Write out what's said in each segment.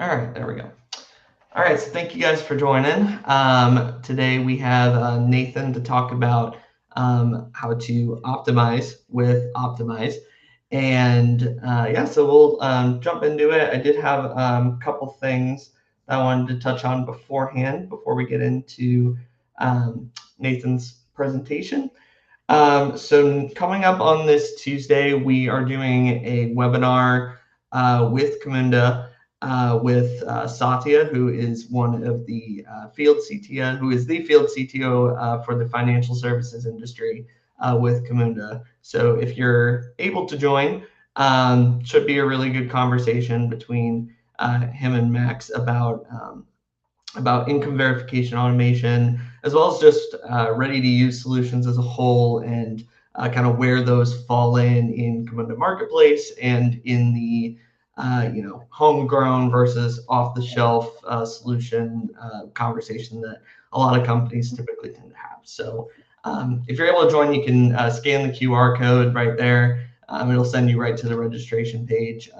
All right, there we go. All right, so thank you guys for joining. Today we have Nathan to talk about how to optimize with Optimize. And yeah, so we'll jump into it. I did have a couple things that I wanted to touch on beforehand before we get into Nathan's presentation. So coming up on this Tuesday, we are doing a webinar with Camunda with Satya, who is one of the field CTO, who is the field CTO for the financial services industry with Camunda. So if you're able to join, should be a really good conversation between him and Max about income verification automation, as well as just ready to use solutions as a whole and kind of where those fall in Camunda Marketplace and in the homegrown versus off-the-shelf solution conversation that a lot of companies typically tend to have. So if you're able to join, you can scan the QR code right there. It'll send you right to the registration page.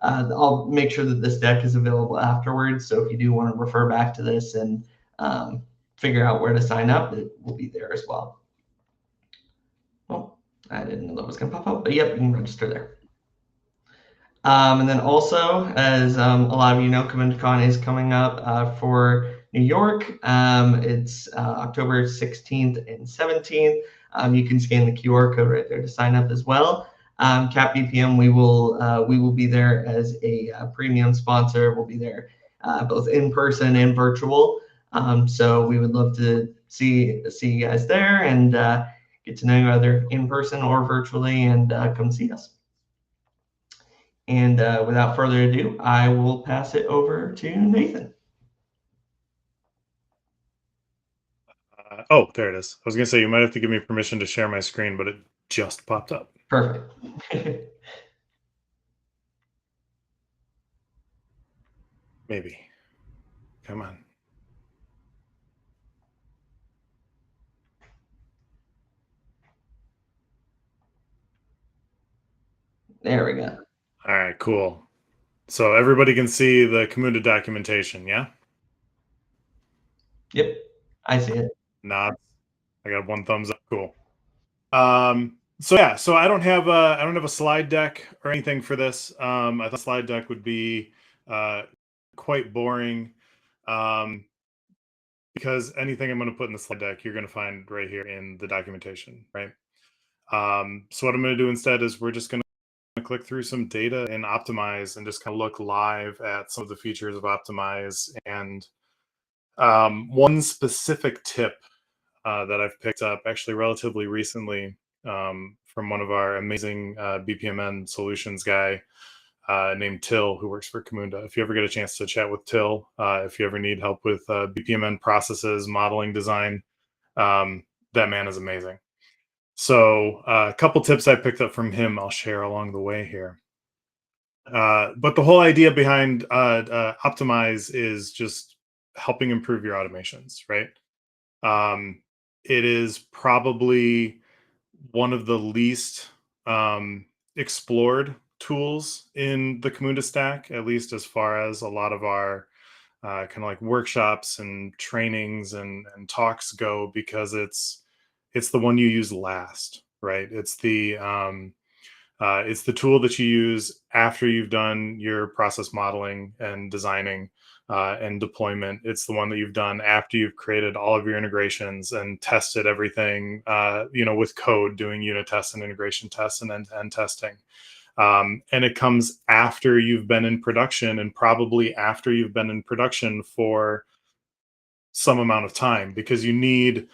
I'll make sure that this deck is available afterwards. So if you do want to refer back to this and figure out where to sign up, it will be there as well. Oh, I didn't know that was going to pop up, but yep, you can register there. And then also, as a lot of you know, CommundaCon is coming up for New York. It's October 16th and 17th. You can scan the QR code right there to sign up as well. Cap BPM, we will be there as a premium sponsor. We'll be there both in person and virtual. So we would love to see you guys there and get to know you either in person or virtually, and come see us. And without further ado, I will pass it over to Nathan. Oh, there it is. I was going to say, you might have to give me permission to share my screen, but it just popped up. Perfect. Maybe. Come on. There we go. All right, cool. So everybody can see the Camunda documentation, yeah? Yep, I see it. Nods. I got one thumbs up. Cool. So yeah, so I don't have a slide deck or anything for this. I thought slide deck would be quite boring, because anything I'm going to put in the slide deck, you're going to find right here in the documentation, right? So what I'm going to do instead is we're just going to click through some data in Optimize and just kind of look live at some of the features of Optimize. And one specific tip that I've picked up actually relatively recently from one of our amazing BPMN solutions guy named Till, who works for Camunda. If you ever get a chance to chat with Till, if you ever need help with BPMN processes, modeling, design, that man is amazing. So a couple tips I picked up from him I'll share along the way here. But the whole idea behind Optimize is just helping improve your automations, right? It is probably one of the least explored tools in the Camunda stack, at least as far as a lot of our kind of like workshops and trainings and talks go, because it's the one you use last, right? It's the tool that you use after you've done your process modeling and designing and deployment. It's the one that you've done after you've created all of your integrations and tested everything, with code, doing unit tests and integration tests and end-to-end testing. And it comes after you've been in production, and probably after you've been in production for some amount of time, because you need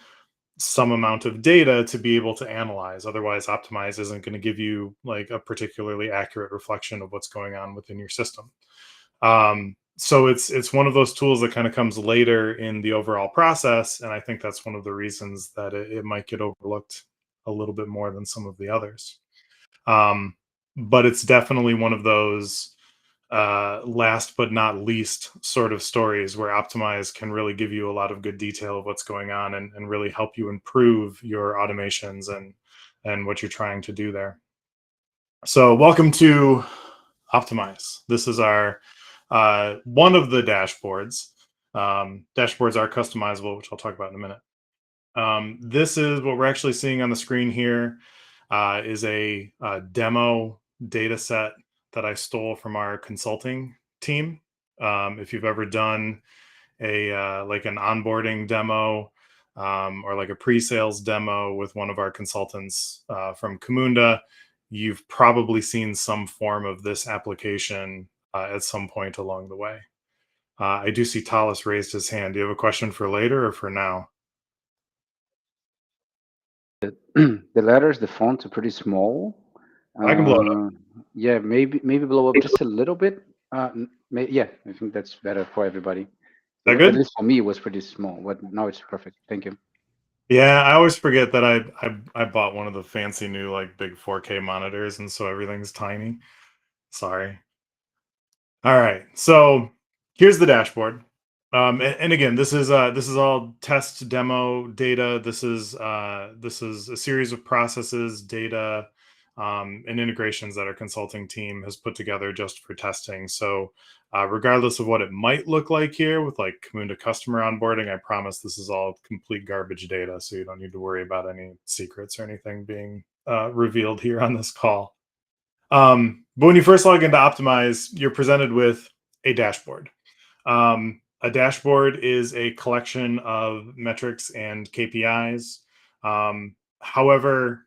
some amount of data to be able to analyze. Otherwise, Optimize isn't going to give you like a particularly accurate reflection of what's going on within your system. So it's one of those tools that kind of comes later in the overall process, and I think that's one of the reasons that it might get overlooked a little bit more than some of the others. But it's definitely one of those last but not least sort of stories where Optimize can really give you a lot of good detail of what's going on and really help you improve your automations and what you're trying to do there. So welcome to Optimize. This is our one of the dashboards. Dashboards are customizable, which I'll talk about in a minute. This is what we're actually seeing on the screen here. Is a demo data set that I stole from our consulting team. If you've ever done a like an onboarding demo or like a pre-sales demo with one of our consultants from Camunda, you've probably seen some form of this application at some point along the way. I do see Talis raised his hand. Do you have a question for later or for now? The letters, the fonts are pretty small. I can blow it up. Uh, yeah, maybe blow up just a little bit. Yeah, I think that's better for everybody. That At good? least for me, it was pretty small, but now it's perfect. Thank you. Yeah, I always forget that I bought one of the fancy new like big 4K monitors, and so everything's tiny. Sorry. All right, so here's the dashboard. And again, this is all test demo data. This is a series of processes, data, and integrations that our consulting team has put together just for testing. So, regardless of what it might look like here with like Camunda customer onboarding, I promise this is all complete garbage data, so you don't need to worry about any secrets or anything being revealed here on this call. But when you first log into Optimize, you're presented with a dashboard. A dashboard is a collection of metrics and KPIs. However,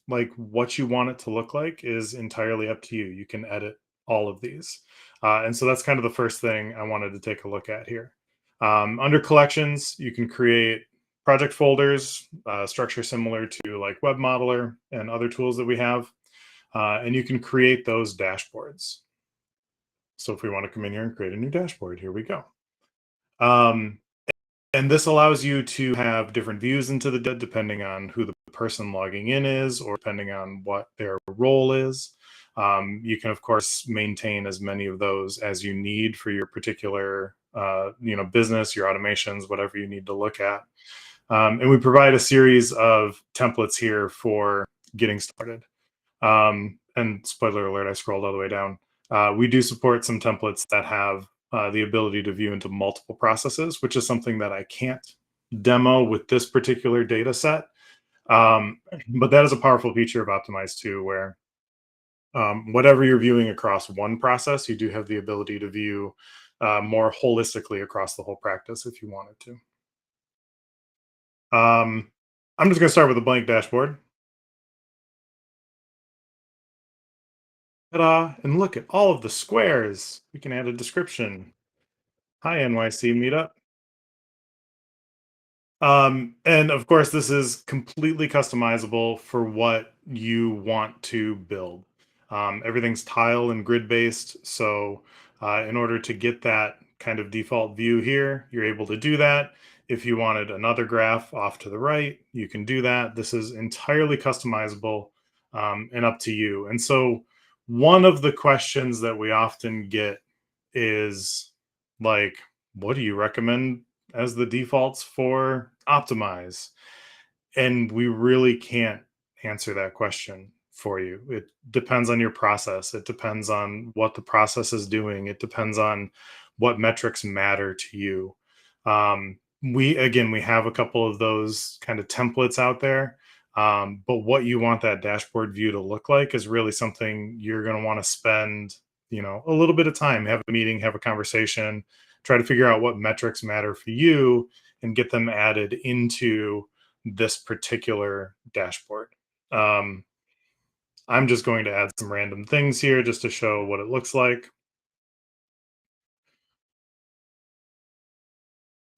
like what you want it to look like is entirely up to you. You can edit all of these. And so that's kind of the first thing I wanted to take a look at here. Under collections, you can create project folders, structure similar to like Web Modeler and other tools that we have. And you can create those dashboards. So if we want to come in here and create a new dashboard, here we go. Um, and this allows you to have different views into the data depending on who the person logging in is or depending on what their role is. You can, of course, maintain as many of those as you need for your particular business, your automations, whatever you need to look at. And we provide a series of templates here for getting started. And spoiler alert, I scrolled all the way down. We do support some templates that have the ability to view into multiple processes, which is something that I can't demo with this particular data set. But that is a powerful feature of Optimize too, where whatever you're viewing across one process, you do have the ability to view more holistically across the whole practice if you wanted to. I'm just going to start with a blank dashboard. Ta-da! And look at all of the squares. We can add a description. Hi, NYC meetup. And of course, this is completely customizable for what you want to build. Everything's tile and grid based. So in order to get that kind of default view here, you're able to do that. If you wanted another graph off to the right, you can do that. This is entirely customizable and up to you. And so one of the questions that we often get is like, what do you recommend as the defaults for Optimize? And we really can't answer that question for you. It depends on your process. It depends on what the process is doing. It depends on what metrics matter to you. We have a couple of those kind of templates out there. But what you want that dashboard view to look like is really something you're going to want to spend, a little bit of time, have a meeting, have a conversation, try to figure out what metrics matter for you and get them added into this particular dashboard. I'm just going to add some random things here just to show what it looks like.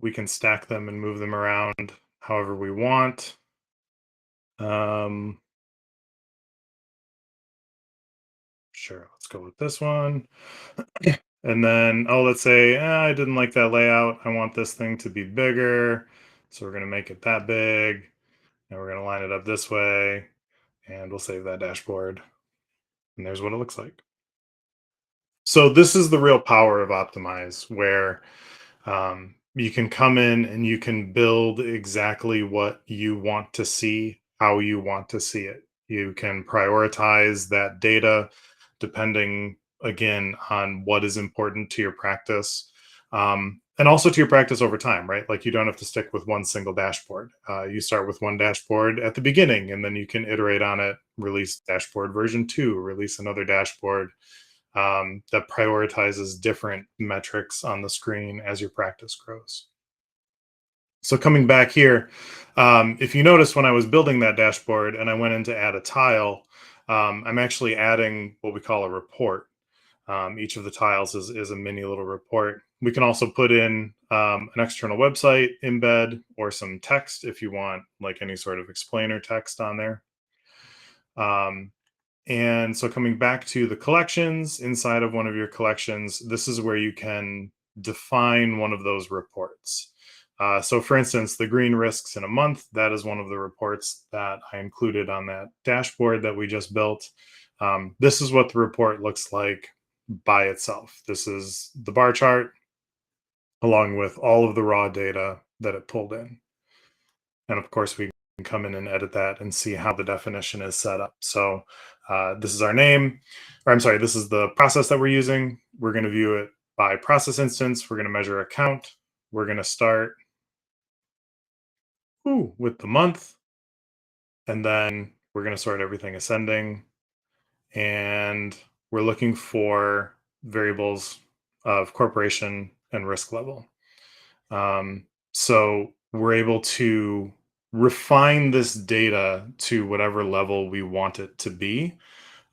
We can stack them and move them around however we want. Sure, let's go with this one. And then, let's say I didn't like that layout. I want this thing to be bigger. So we're going to make it that big. And we're going to line it up this way. And we'll save that dashboard. And there's what it looks like. So this is the real power of Optimize, where you can come in and you can build exactly what you want to see, how you want to see it. You can prioritize that data depending again on what is important to your practice, and also to your practice over time, right? Like you don't have to stick with one single dashboard. You start with one dashboard at the beginning, and then you can iterate on it, release dashboard version 2, release another dashboard that prioritizes different metrics on the screen as your practice grows. So coming back here, if you notice when I was building that dashboard and I went in to add a tile, I'm actually adding what we call a report. Each of the tiles is a mini little report. We can also put in an external website embed or some text if you want like any sort of explainer text on there. And so coming back to the collections, inside of one of your collections, this is where you can define one of those reports. So for instance, the green risks in a month, that is one of the reports that I included on that dashboard that we just built. This is what the report looks like by itself. This is the bar chart along with all of the raw data that it pulled in. And of course, we can come in and edit that and see how the definition is set up. So this is our name, or I'm sorry, this is the process that we're using. We're going to view it by process instance. We're going to measure a count. We're going to start with the month. And then we're going to sort everything ascending. And we're looking for variables of corporation and risk level. So we're able to refine this data to whatever level we want it to be.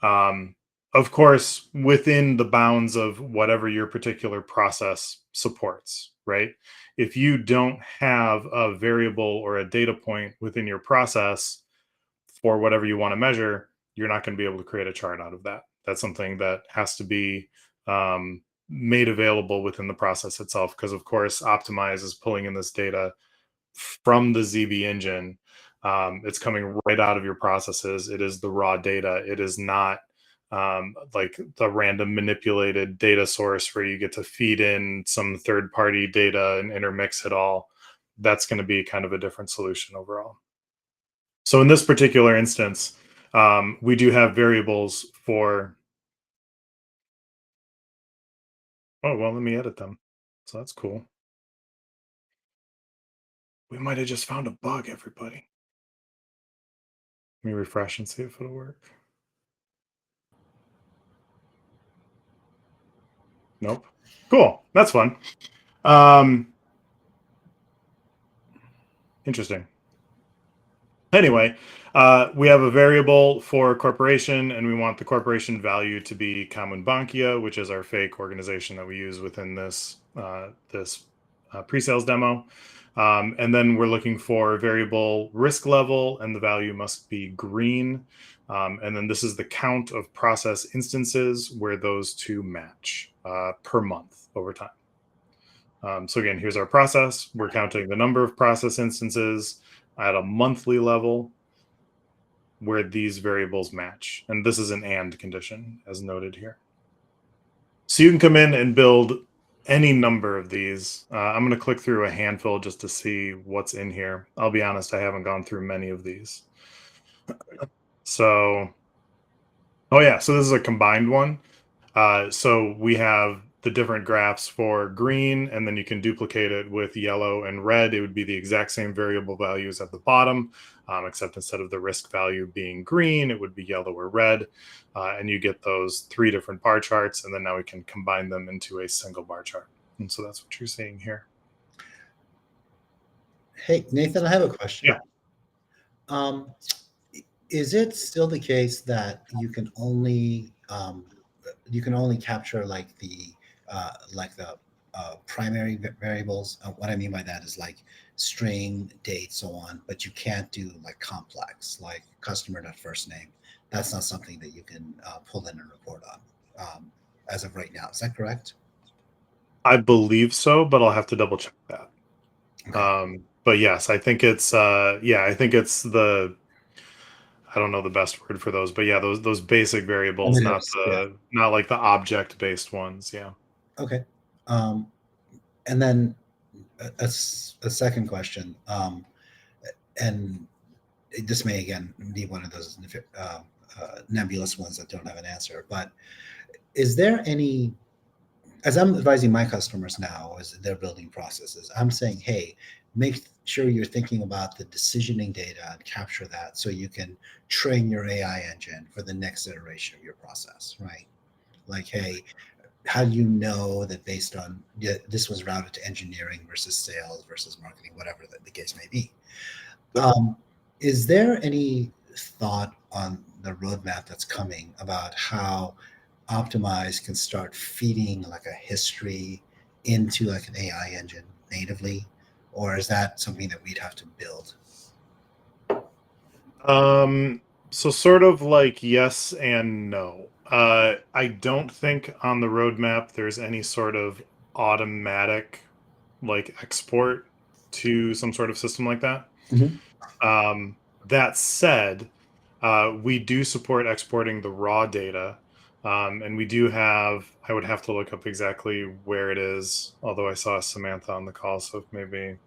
Of course, within the bounds of whatever your particular process supports, right? If you don't have a variable or a data point within your process for whatever you want to measure, you're not going to be able to create a chart out of that. That's something that has to be made available within the process itself, because of course, Optimize is pulling in this data from the ZB engine. It's coming right out of your processes. It is the raw data. It is not like the random manipulated data source where you get to feed in some third-party data and intermix it all. That's going to be kind of a different solution overall. So in this particular instance, we do have variables for, oh, well, let me edit them. So that's cool. We might have just found a bug, everybody. Let me refresh and see if it'll work. Nope. Cool. That's fun. Interesting. Anyway, we have a variable for corporation, and we want the corporation value to be Kamunbankia, which is our fake organization that we use within this pre-sales demo. And then we're looking for variable risk level, and the value must be green. And then this is the count of process instances where those two match per month over time. So again, here's our process. We're counting the number of process instances at a monthly level where these variables match. And this is an and condition as noted here. So you can come in and build any number of these. I'm going to click through a handful just to see what's in here. I'll be honest, I haven't gone through many of these. So, oh yeah, so this is a combined one. So we have the different graphs for green, and then you can duplicate it with yellow and red. It would be the exact same variable values at the bottom, except instead of the risk value being green, it would be yellow or red. And you get those 3 different bar charts, and then now we can combine them into a single bar chart. And so that's what you're seeing here. Hey, Nathan, I have a question. Yeah. Is it still the case that you can only capture like the primary variables? What I mean by that is like string, date, so on, but you can't do like complex, like customer.first name. That's not something that you can pull in and report on as of right now. Is that correct? I believe so, but I'll have to double check that. Okay. But yes, I think it's I think it's the, I don't know the best word for those, but yeah, those basic variables, not like the object based ones. Yeah. Okay. And then a second question, and this may again be one of those nebulous ones that don't have an answer, but is there any, as I'm advising my customers now as they're building processes, I'm saying, hey, make sure you're thinking about the decisioning data and capture that so you can train your AI engine for the next iteration of your process, right? Like, hey, how do you know that based on, yeah, this was routed to engineering versus sales versus marketing, whatever the case may be? Um, is there any thought on the roadmap that's coming about how Optimize can start feeding like a history into like an AI engine natively, or is that something that we'd have to build? So sort of like yes and no. I don't think on the roadmap there's any sort of automatic like export to some sort of system like that. Mhm. That said, we do support exporting the raw data. And we do have, I would have to look up exactly where it is, although I saw Samantha on the call. So if maybe,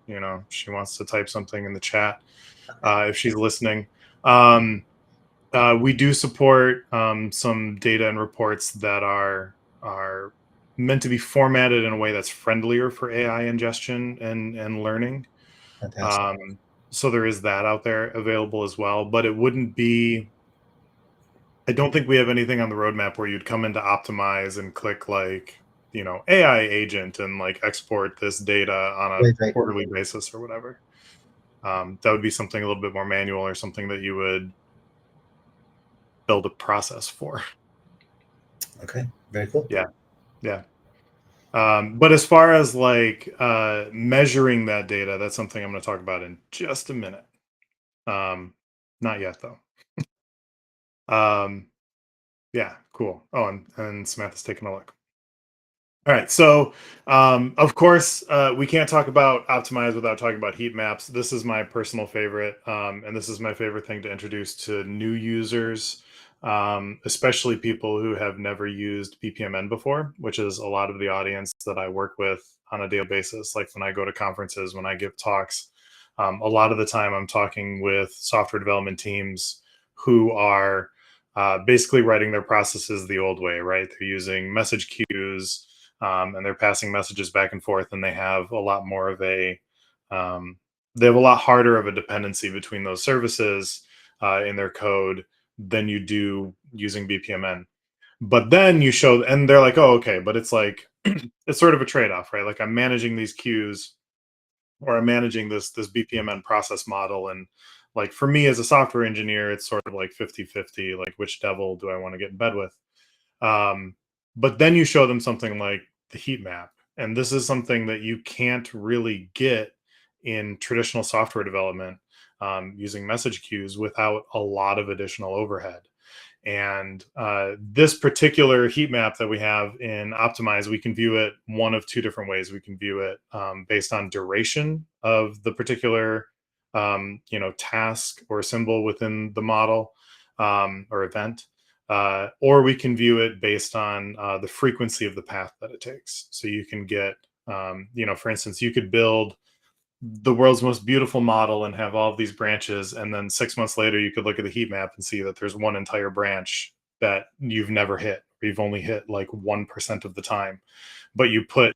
she wants to type something in the chat, if she's listening. We do support some data and reports that are meant to be formatted in a way that's friendlier for AI ingestion and learning. Fantastic. So there is that out there available as well, but it wouldn't be. I don't think we have anything on the roadmap where you'd come into Optimize and click like AI agent and like export this data on a Right, right. quarterly basis or whatever. That would be something a little bit more manual or something that you would build a process for. Okay, very cool. Yeah, yeah. But as far as like measuring that data, that's something I'm going to talk about in just a minute. Not yet though. Um, yeah, cool. Oh, and Samantha's taking a look. All right, so of course we can't talk about Optimize without talking about heat maps. This is my personal favorite, and this is my favorite thing to introduce to new users, especially people who have never used BPMN before, which is a lot of the audience that I work with on a daily basis. Like when I go to conferences, when I give talks, a lot of the time I'm talking with software development teams who are basically writing their processes the old way, right? They're using message queues, and they're passing messages back and forth, and they have a lot more of a they have a lot harder of a dependency between those services in their code than you do using BPMN. But then you show, and they're like, oh, okay, but it's like it's sort of a trade-off, right? Like I'm managing these queues, or I'm managing this BPMN process model, and like for me as a software engineer, it's sort of like 50-50, like which devil do I want to get in bed with? Um, but then you show them something like the heat map. And this is something that you can't really get in traditional software development using message queues without a lot of additional overhead. And this particular heat map that we have in Optimize, we can view it one of two different ways. We can view it based on duration of the particular, task or symbol within the model or event, or we can view it based on the frequency of the path that it takes. So you can get, for instance, you could build the world's most beautiful model and have all of these branches, and then 6 months later you could look at the heat map and see that there's one entire branch that you've never hit, or you've only hit like 1% of the time, but you put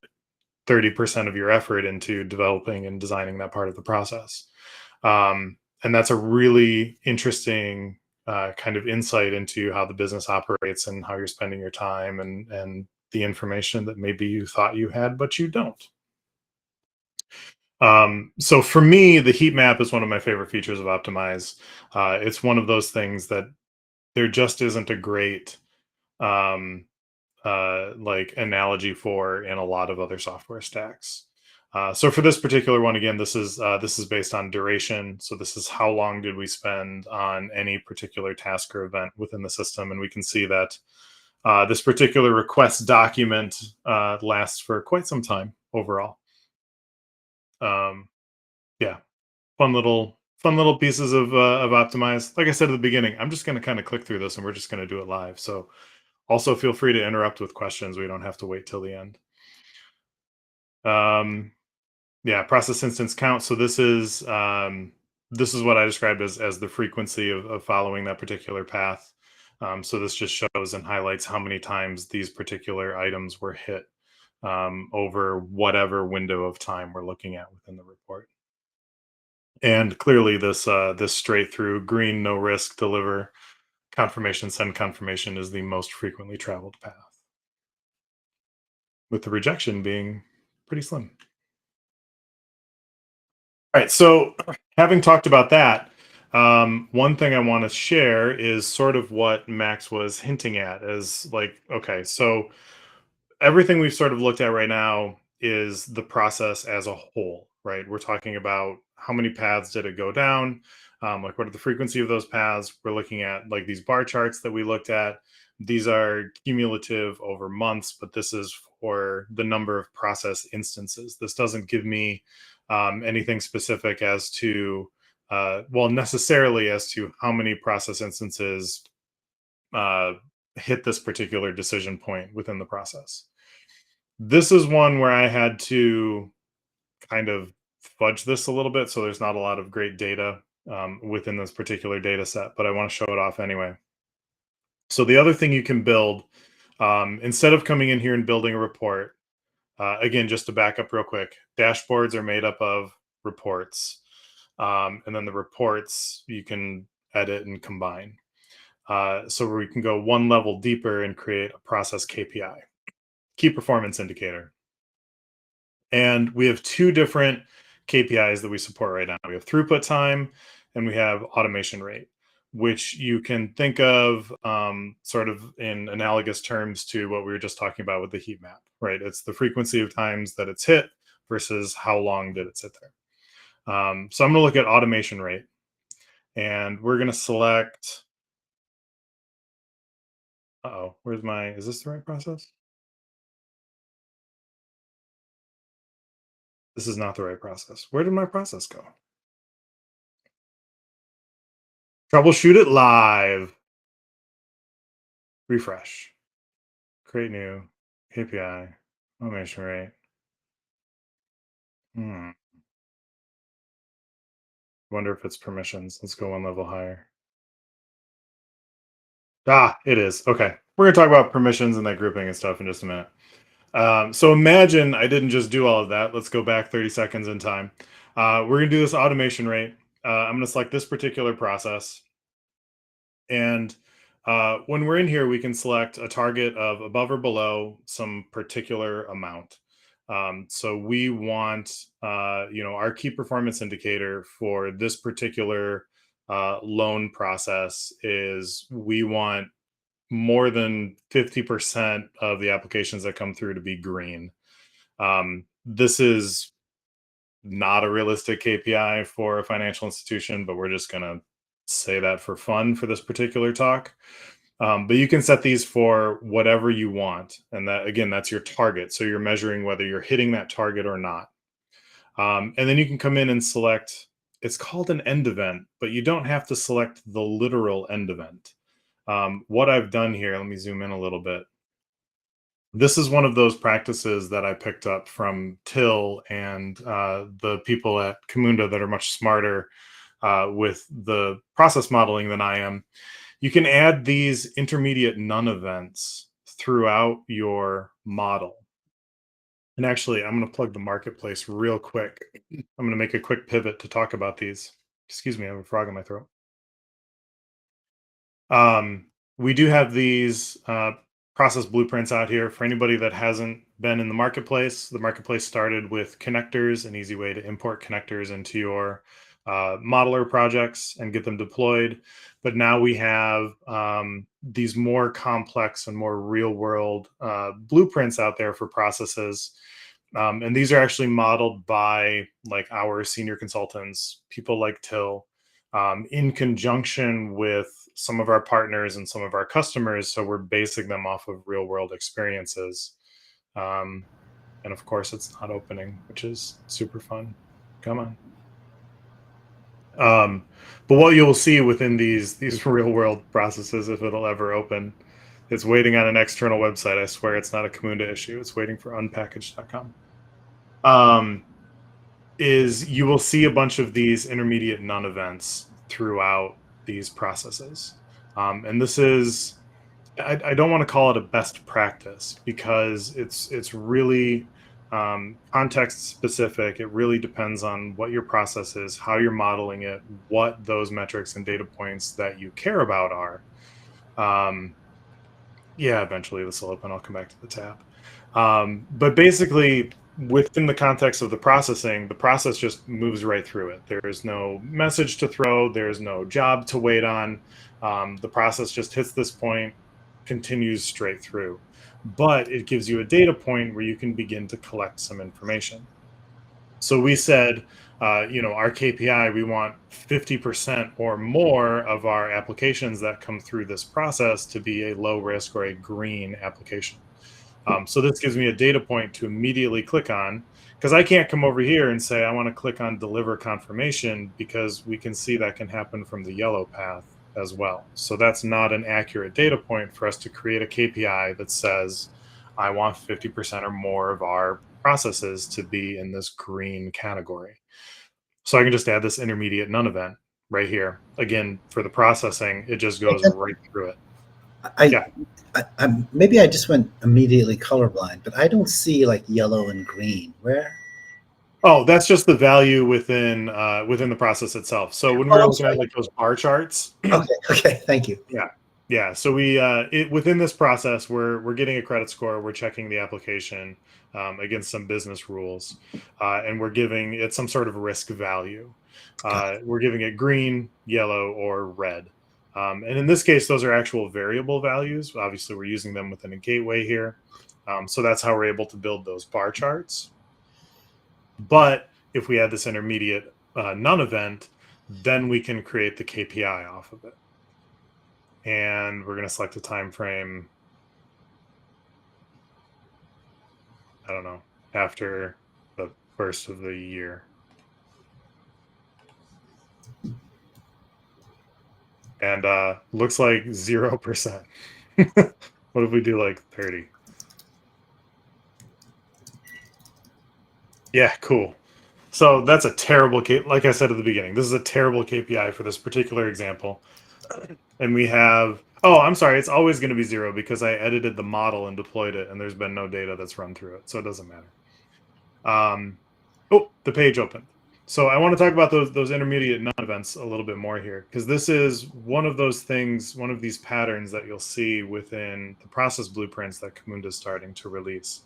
30% of your effort into developing and designing that part of the process. And that's a really interesting kind of insight into how the business operates and how you're spending your time, and the information that maybe you thought you had but you don't. So for me, the heat map is one of my favorite features of Optimize. It's one of those things that there just isn't a great um, like analogy for in a lot of other software stacks. So for this particular one, again, this is based on duration. So this is how long did we spend on any particular task or event within the system, and we can see that this particular request document lasts for quite some time overall. Yeah, fun little pieces of Optimize. Like I said at the beginning, I'm just going to kind of click through this, and we're just going to do it live. So also feel free to interrupt with questions. We don't have to wait till the end. Yeah, process instance count. So this is what I described as the frequency of following that particular path. So this just shows and highlights how many times these particular items were hit over whatever window of time we're looking at within the report. And clearly, this straight through green, no risk, deliver confirmation, send confirmation is the most frequently traveled path, with the rejection being pretty slim. All right. So, having talked about that, one thing I want to share is sort of what Max was hinting at as like, okay, so everything we've sort of looked at right now is the process as a whole, right? We're talking about how many paths did it go down, like what are the frequency of those paths. We're looking at like these bar charts that we looked at. These are cumulative over months, but this is for the number of process instances. This doesn't give me anything specific as to, well, necessarily as to how many process instances uh, hit this particular decision point within the process. This is one where I had to kind of fudge this a little bit, so there's not a lot of great data within this particular data set, but I want to show it off anyway. So the other thing you can build, instead of coming in here and building a report, again, just to back up real quick, dashboards are made up of reports. And then the reports you can edit and combine. So we can go one level deeper and create a process KPI, key performance indicator. And we have two different KPIs that we support right now. We have throughput time and we have automation rate, which you can think of sort of in analogous terms to what we were just talking about with the heat map, right? It's the frequency of times that it's hit versus how long did it sit there. So I'm going to look at automation rate, and we're going to select, is this the right process? This is not the right process. Where did my process go? Troubleshoot it live. Refresh. Create new. KPI. Automation rate. Wonder if it's permissions. Let's go one level higher. It is. Okay. We're going to talk about permissions and that grouping and stuff in just a minute. So imagine I didn't just do all of that. Let's go back 30 seconds in time. We're going to do this automation rate. I'm going to select this particular process. And when we're in here, we can select a target of above or below some particular amount. So we want, our key performance indicator for this particular loan process is we want more than 50% of the applications that come through to be green. This is not a realistic KPI for a financial institution, but we're just going to say that for fun for this particular talk. But you can set these for whatever you want. And that, again, that's your target. So you're measuring whether you're hitting that target or not. And then you can come in and select, it's called an end event, but you don't have to select the literal end event. What I've done here, let me zoom in a little bit. This is one of those practices that I picked up from Till and the people at Camunda that are much smarter with the process modeling than I am. You can add these intermediate none events throughout your model. And actually, I'm going to plug the marketplace real quick. I'm going to make a quick pivot to talk about these. Excuse me, I have a frog in my throat. We do have these process blueprints out here for anybody that hasn't been in the marketplace. The marketplace started with connectors, an easy way to import connectors into your modeler projects and get them deployed. But now we have these more complex and more real world blueprints out there for processes. And these are actually modeled by like our senior consultants, people like Till, in conjunction with some of our partners and some of our customers. So we're basing them off of real world experiences. And of course it's not opening, which is super fun. Come on. But what you'll see within these real world processes, if it'll ever open, it's waiting on an external website. I swear it's not a Camunda issue. It's waiting for unpackaged.com. Is you will see a bunch of these intermediate none events throughout these processes. And this is, I don't want to call it a best practice because it's really context specific. It really depends on what your process is, how you're modeling it, what those metrics and data points that you care about are. Yeah, eventually this will open. I'll come back to the tab. But basically, within the context of the processing, the process just moves right through it. There's no message to throw. There's no job to wait on. The process just hits this point, continues straight through. But it gives you a data point where you can begin to collect some information. So we said, our KPI, we want 50% or more of our applications that come through this process to be a low risk or a green application. So this gives me a data point to immediately click on, because I can't come over here and say, I want to click on deliver confirmation, because we can see that can happen from the yellow path as well. So that's not an accurate data point for us to create a KPI that says, I want 50% or more of our processes to be in this green category. So I can just add this intermediate none event right here. Again, for the processing, it just goes right through it. Yeah. Maybe I just went immediately colorblind, but I don't see like yellow and green. Where? Oh, that's just the value within the process itself. So when we were looking at like those bar charts, Okay, thank you. yeah. So we within this process, we're getting a credit score. We're checking the application against some business rules, and we're giving it some sort of risk value. We're giving it green, yellow, or red. And in this case, those are actual variable values. Obviously, we're using them within a gateway here. So that's how we're able to build those bar charts. But if we add this intermediate none event, then we can create the KPI off of it. And we're going to select a time frame, I don't know, after the first of the year. And looks like 0%. What if we do like 30? Yeah, cool. So that's a terrible, like I said at the beginning, this is a terrible KPI for this particular example. And we have, oh, I'm sorry, it's always going to be 0 because I edited the model and deployed it, and there's been no data that's run through it, so it doesn't matter. Oh, the page opened. So I want to talk about those intermediate none events a little bit more here, because this is one of those things, one of these patterns that you'll see within the process blueprints that Camunda is starting to release.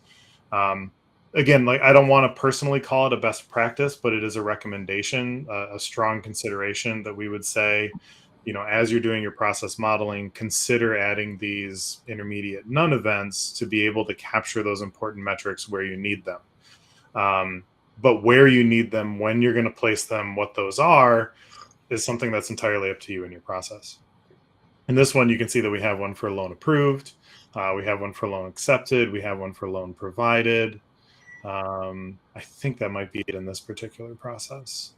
Again, like I don't want to personally call it a best practice, but it is a recommendation, a strong consideration that we would say, as you're doing your process modeling, consider adding these intermediate none events to be able to capture those important metrics where you need them. But where you need them, when you're going to place them, what those are, is something that's entirely up to you in your process. In this one, you can see that we have one for loan approved. We have one for loan accepted. We have one for loan provided. I think that might be it in this particular process.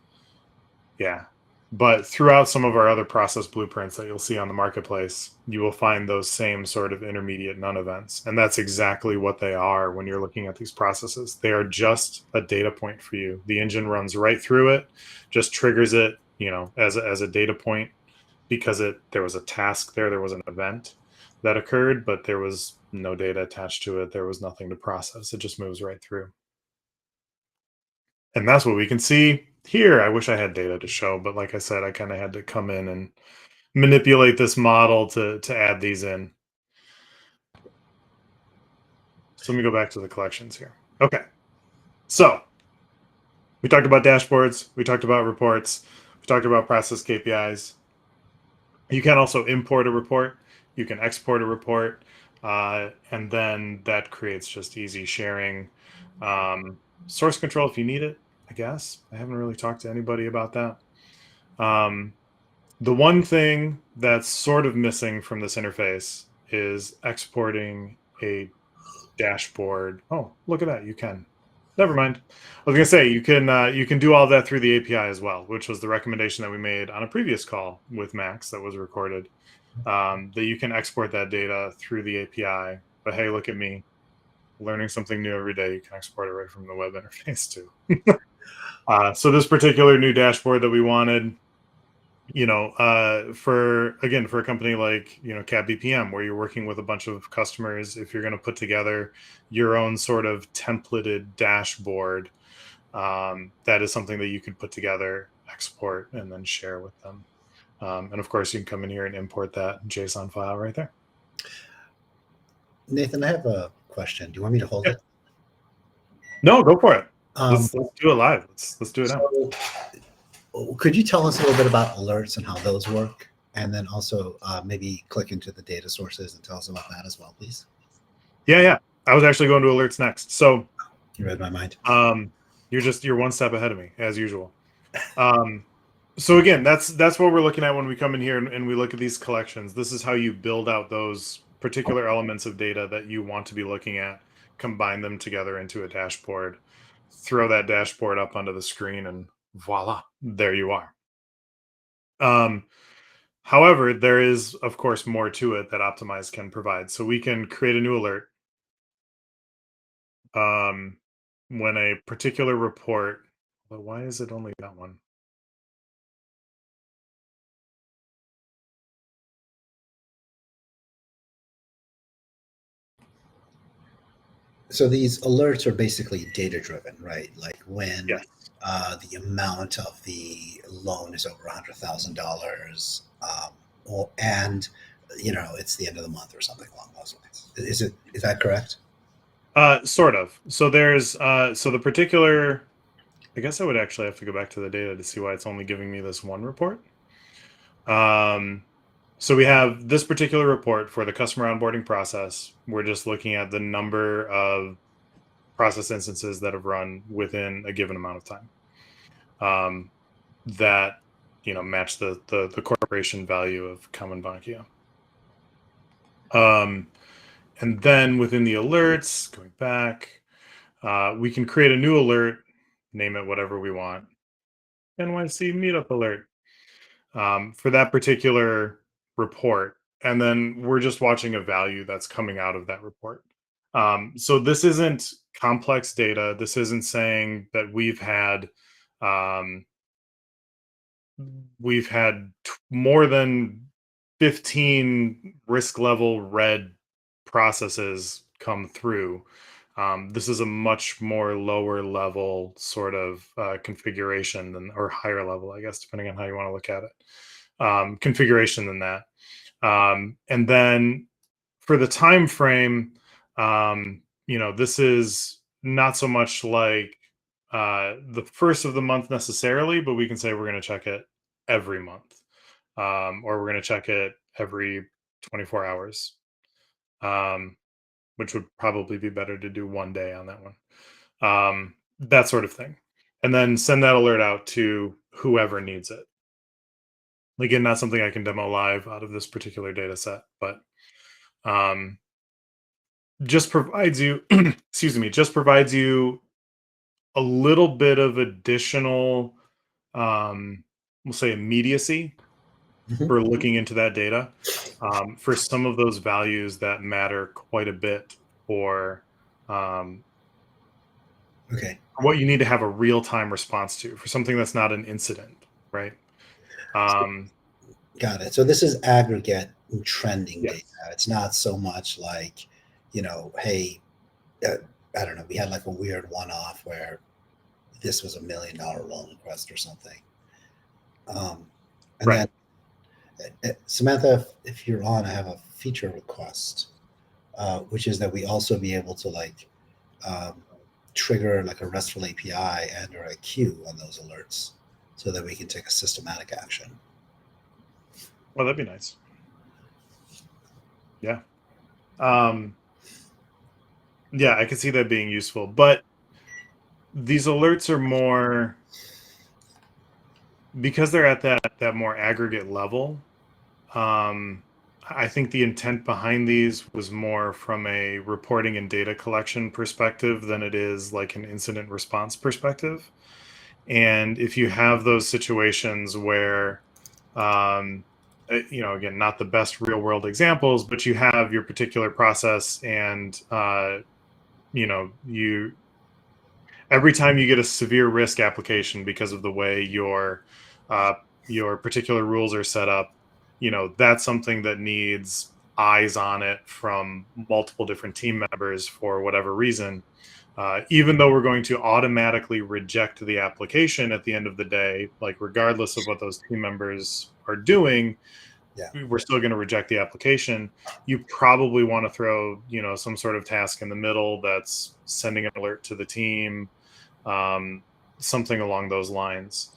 Yeah. But throughout some of our other process blueprints that you'll see on the marketplace, you will find those same sort of intermediate none events. And that's exactly what they are when you're looking at these processes. They are just a data point for you. The engine runs right through it, just triggers it, as a data point, because there was a task there was an event that occurred, but there was no data attached to it. There was nothing to process. It just moves right through. And that's what we can see here. I wish I had data to show, but like I said, I kind of had to come in and manipulate this model to add these in. So let me go back to the collections here. Okay. So we talked about dashboards. We talked about reports. We talked about process KPIs. You can also import a report. You can export a report. And then that creates just easy sharing. Source control if you need it, I guess. I haven't really talked to anybody about that. The one thing that's sort of missing from this interface is exporting a dashboard. Oh, look at that. You can. Never mind. I was going to say you can do all that through the API as well, which was the recommendation that we made on a previous call with Max that was recorded, that you can export that data through the API. But hey, look at me learning something new every day. You can export it right from the web interface too. So this particular new dashboard that we wanted, for a company like, Cat BPM, where you're working with a bunch of customers, if you're going to put together your own sort of templated dashboard, that is something that you could put together, export, and then share with them. And of course, you can come in here and import that JSON file right there. Nathan, I have a question. Do you want me to hold it? No, go for it. Um, Let's do it live. Let's do it now. Could you tell us a little bit about alerts and how those work? And then also maybe click into the data sources and tell us about that as well, please. Yeah. I was actually going to alerts next. So you read my mind. You're one step ahead of me, as usual. So again, that's what we're looking at when we come in here and we look at these collections. This is how you build out those particular elements of data that you want to be looking at, combine them together into a dashboard, throw that dashboard up onto the screen, and voila, there you are. However, there is, of course, more to it that Optimize can provide. So we can create a new alert when a particular report. But why is it only that one? So these alerts are basically data driven, right? Like when Yes. The amount of the loan is over $100,000, and it's the end of the month or something along those lines. Is that correct? Sort of. So there's so the particular. I guess I would actually have to go back to the data to see why it's only giving me this one report. So we have this particular report for the customer onboarding process. We're just looking at the number of process instances that have run within a given amount of time. That match the corporation value of Common Bankia. And then within the alerts, going back, we can create a new alert, name it whatever we want. NYC meetup alert for that particular report. And then we're just watching a value that's coming out of that report. So this isn't complex data. This isn't saying that we've had more than 15 risk level red processes come through. This is a much more lower level sort of configuration or higher level, I guess, depending on how you want to look at it, configuration than that. And then for the time frame, this is not so much like the first of the month necessarily, but we can say we're going to check it every month, or we're going to check it every 24 hours, which would probably be better to do one day on that one, that sort of thing. And then send that alert out to whoever needs it. Again, not something I can demo live out of this particular data set, but just provides you, just provides you a little bit of additional, we'll say, immediacy for looking into that data, for some of those values that matter quite a bit for what you need to have a real-time response to, for something that's not an incident, right? Got it. So this is aggregate trending Yes. data. It's not so much like, hey, I don't know, we had like a weird one-off where this was $1 million loan request or something. And Right. then, Samantha, if you're on, I have a feature request, which is that we also be able to trigger like a RESTful API and or a queue on those alerts so that we can take a systematic action. Well, that'd be nice. Yeah. Yeah, I can see that being useful, but these alerts are more, because they're at that more aggregate level. I think the intent behind these was more from a reporting and data collection perspective than it is like an incident response perspective. And if you have those situations where, again, not the best real world examples, but you have your particular process and, every time you get a severe risk application because of the way your your particular rules are set up, that's something that needs eyes on it from multiple different team members for whatever reason. Even though we're going to automatically reject the application at the end of the day, like regardless of what those team members are doing, we're still going to reject the application. You probably want to throw, some sort of task in the middle that's sending an alert to the team, something along those lines.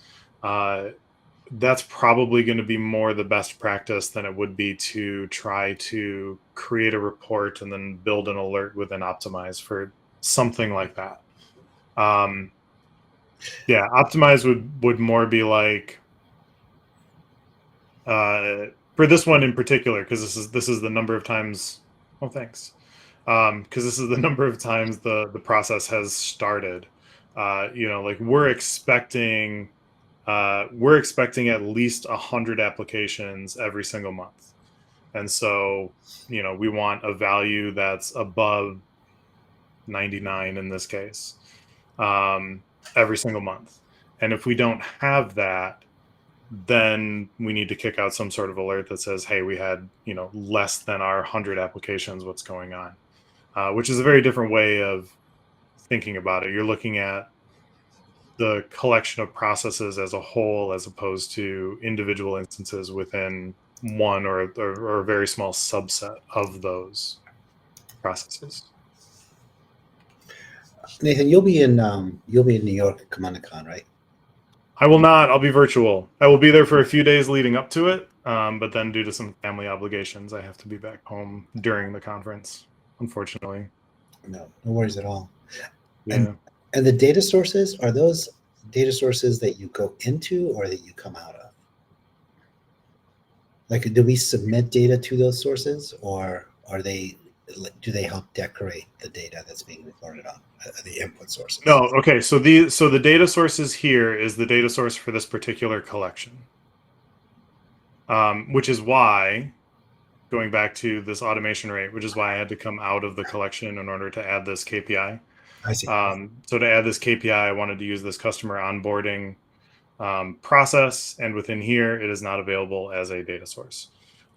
That's probably going to be more the best practice than it would be to try to create a report and then build an alert within Optimize for something like that. Optimize would more be like, for this one in particular, because this is the number of times. Oh, thanks. Because this is the number of times the process has started. Like we're expecting at least 100 applications every single month, and so we want a value that's above 99 in this case, every single month. And if we don't have that, then we need to kick out some sort of alert that says, hey, we had less than our 100 applications, what's going on, which is a very different way of thinking about it. You're looking at the collection of processes as a whole as opposed to individual instances within one or a very small subset of those processes. Nathan, you'll be in New York at CommandaCon, right? I will not. I'll be virtual. I will be there for a few days leading up to it, but then due to some family obligations, I have to be back home during the conference, unfortunately. No worries at all. Yeah. And the data sources, are those data sources that you go into or that you come out of? Like, do we submit data to those sources, or do they help decorate the data that's being reported on, the input sources? No. Okay. So the data sources here is the data source for this particular collection, which is why, going back to this automation rate, which is why I had to come out of the collection in order to add this KPI. I see. So to add this KPI, I wanted to use this customer onboarding process, and within here, it is not available as a data source.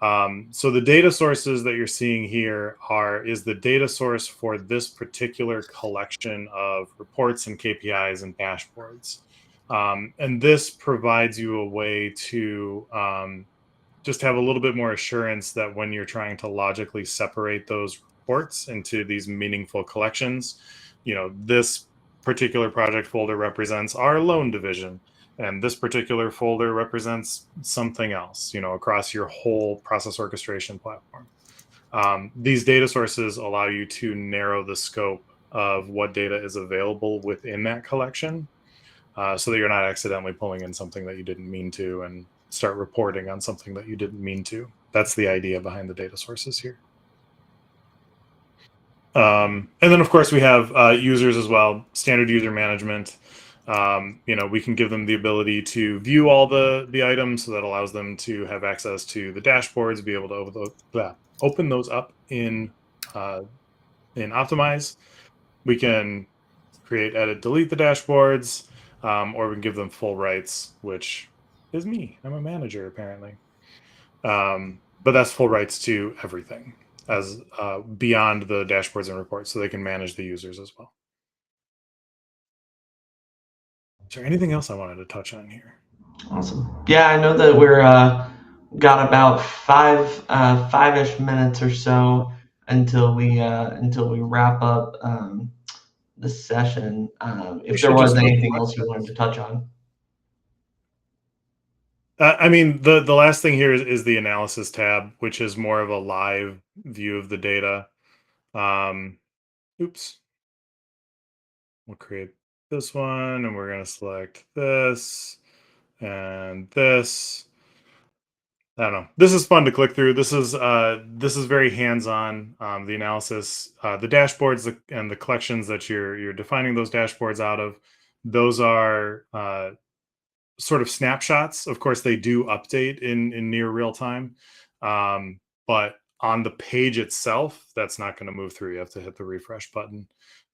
So the data sources that you're seeing here is the data source for this particular collection of reports and KPIs and dashboards. And this provides you a way to just have a little bit more assurance that when you're trying to logically separate those reports into these meaningful collections, this particular project folder represents our loan division, and this particular folder represents something else, across your whole process orchestration platform. These data sources allow you to narrow the scope of what data is available within that collection, so that you're not accidentally pulling in something that you didn't mean to and start reporting on something that you didn't mean to. That's the idea behind the data sources here. And then, of course, we have users as well, standard user management. We can give them the ability to view all the items, so that allows them to have access to the dashboards, be able to open those up in Optimize. We can create, edit, delete the dashboards, or we can give them full rights, which is me. I'm a manager, apparently. But that's full rights to everything, as beyond the dashboards and reports, so they can manage the users as well. Is there anything else I wanted to touch on here? Awesome. Yeah, I know that we're got about five-ish minutes or so until we wrap up the session. If there was anything else you wanted to touch on. I mean, the last thing here is the analysis tab, which is more of a live view of the data. Oops. We'll create this one, and we're going to select this and this. I don't know. This is fun to click through. This is very hands-on. The analysis, the dashboards, and the collections that you're defining those dashboards out of. Those are sort of snapshots. Of course, they do update in near real time, but on the page itself, that's not going to move through. You have to hit the refresh button.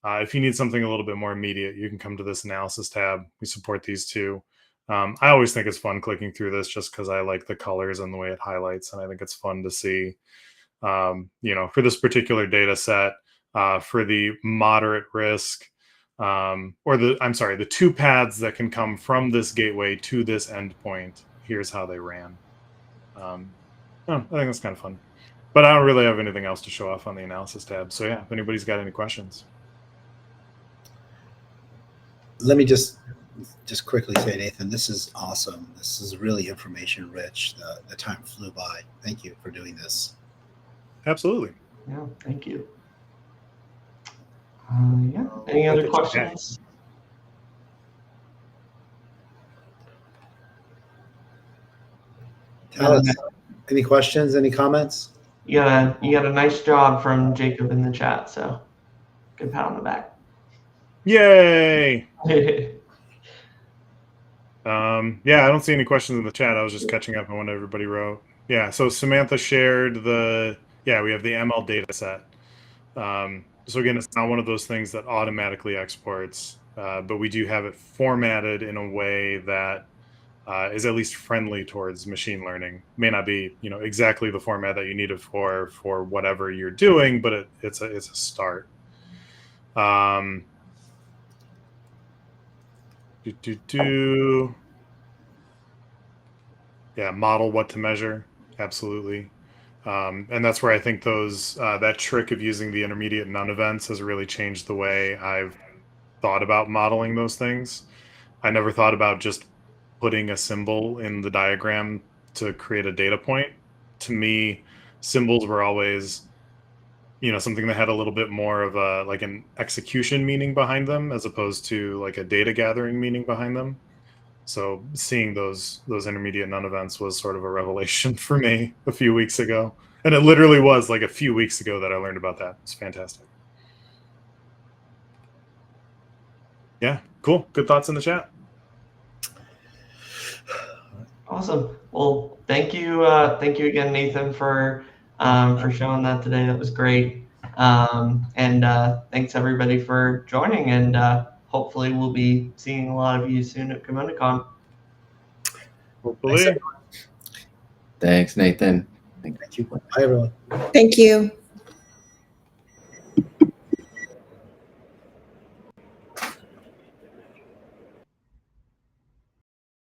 If you need something a little bit more immediate, you can come to this analysis tab. We support these two. I always think it's fun clicking through this just because I like the colors and the way it highlights, and I think it's fun to see. For this particular data set, for the moderate risk, the 2 paths that can come from this gateway to this endpoint, here's how they ran. I think that's kind of fun. But I don't really have anything else to show off on the analysis tab. So yeah, if anybody's got any questions. Let me just quickly say, Nathan, this is awesome. This is really information rich. The time flew by. Thank you for doing this. Absolutely. Yeah, thank you. Yeah. Any other questions? Any questions? Any comments? You got a nice job from Jacob in the chat, so good pat on the back. Yay! Yeah, I don't see any questions in the chat. I was just catching up on what everybody wrote. Yeah, so Samantha shared we have the ML data set. So again, it's not one of those things that automatically exports, but we do have it formatted in a way that is at least friendly towards machine learning. May not be, exactly the format that you need it for whatever you're doing, but it's a start. Yeah, model what to measure. Absolutely. And that's where I think that trick of using the intermediate none events has really changed the way I've thought about modeling those things. I never thought about just putting a symbol in the diagram to create a data point. To me, symbols were always, something that had a little bit more of an execution meaning behind them, as opposed to like a data gathering meaning behind them. So seeing those intermediate none events was sort of a revelation for me a few weeks ago. And it literally was like a few weeks ago that I learned about that. It's fantastic. Yeah, cool. Good thoughts in the chat. Awesome. Well, thank you again, Nathan, for showing that today. That was great. And thanks everybody for joining. And hopefully we'll be seeing a lot of you soon at KimonoCon. Hopefully. Thanks, Nathan. Thank you. Bye, everyone. Thank you.